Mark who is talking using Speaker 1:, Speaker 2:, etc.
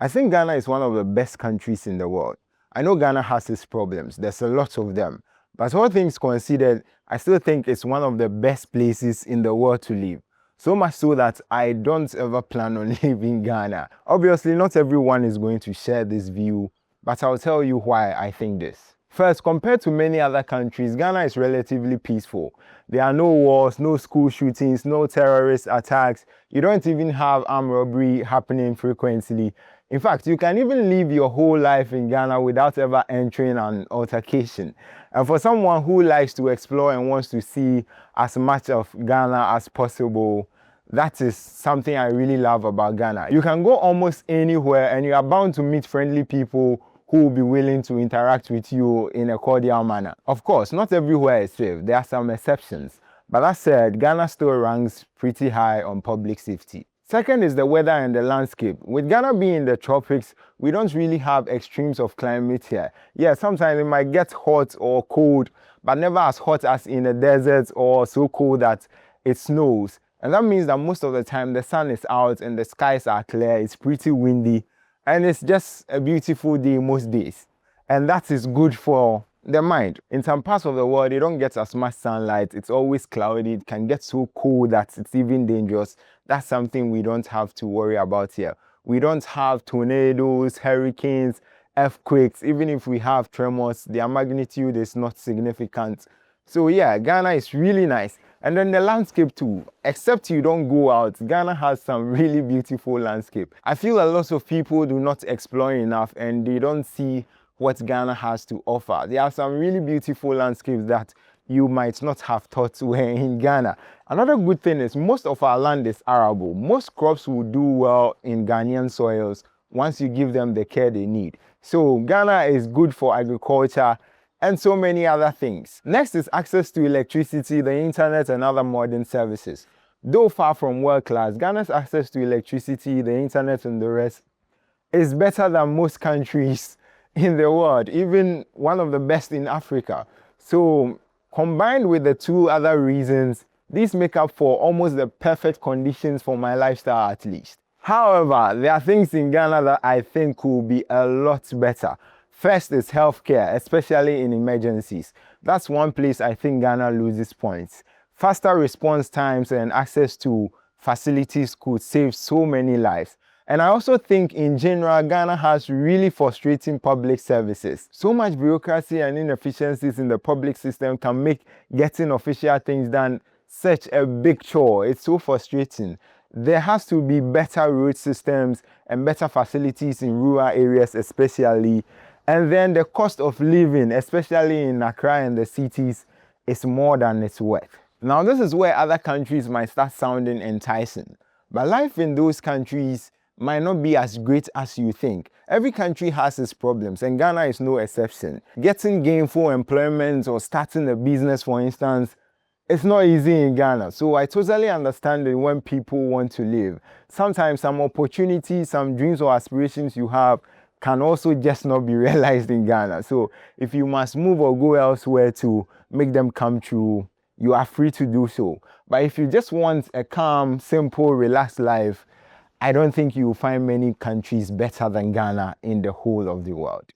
Speaker 1: I think Ghana is one of the best countries in the world. I know Ghana has its problems, there's a lot of them. But all things considered, I still think it's one of the best places in the world to live. So much so that I don't ever plan on leaving Ghana. Obviously, not everyone is going to share this view, but I'll tell you why I think this. First, compared to many other countries, Ghana is relatively peaceful. There are no wars, no school shootings, no terrorist attacks. You don't even have armed robbery happening frequently. In fact, you can even live your whole life in Ghana without ever entering an altercation. And for someone who likes to explore and wants to see as much of Ghana as possible, that is something I really love about Ghana. You can go almost anywhere and you are bound to meet friendly people who will be willing to interact with you in a cordial manner. Of course, not everywhere is safe. There are some exceptions. But that said, Ghana still ranks pretty high on public safety. Second is the weather and the landscape. With Ghana being in the tropics, we don't really have extremes of climate here. Yeah, sometimes it might get hot or cold, but never as hot as in the desert or so cold that it snows. And that means that most of the time the sun is out and the skies are clear, it's pretty windy, and it's just a beautiful day most days. And that is good for the mind. In some parts of the world, they don't get as much sunlight. It's always cloudy. It can get so cold that it's even dangerous. That's something we don't have to worry about here. We don't have tornadoes, hurricanes, earthquakes. Even if we have tremors, their magnitude is not significant. So yeah, Ghana is really nice. And then the landscape too. Except you don't go out, Ghana has some really beautiful landscape. I feel a lot of people do not explore enough and they don't see what Ghana has to offer. There are some really beautiful landscapes that you might not have thought were in Ghana. Another good thing is most of our land is arable. Most crops will do well in Ghanaian soils once you give them the care they need. So Ghana is good for agriculture and so many other things. Next is access to electricity, the internet, and other modern services. Though far from world class, Ghana's access to electricity, the internet, and the rest is better than most countries in the world, even one of the best in Africa. So combined with the two other reasons, these make up for almost the perfect conditions for my lifestyle at least. However, there are things in Ghana that I think could be a lot better. First is healthcare, especially in emergencies. That's one place I think Ghana loses points. Faster response times and access to facilities could save so many lives. And I also think in general, Ghana has really frustrating public services. So much bureaucracy and inefficiencies in the public system can make getting official things done such a big chore. It's so frustrating. There has to be better road systems and better facilities in rural areas especially. And then the cost of living, especially in Accra and the cities, is more than it's worth. Now this is where other countries might start sounding enticing. But life in those countries might not be as great as you think. Every country has its problems and Ghana is no exception. Getting gainful employment or starting a business, for instance, it's not easy in Ghana. So I totally understand it when people want to live. Sometimes some opportunities, some dreams or aspirations you have can also just not be realized in Ghana. So if you must move or go elsewhere to make them come true, you are free to do so. But if you just want a calm, simple, relaxed life, I don't think you will find many countries better than Ghana in the whole of the world.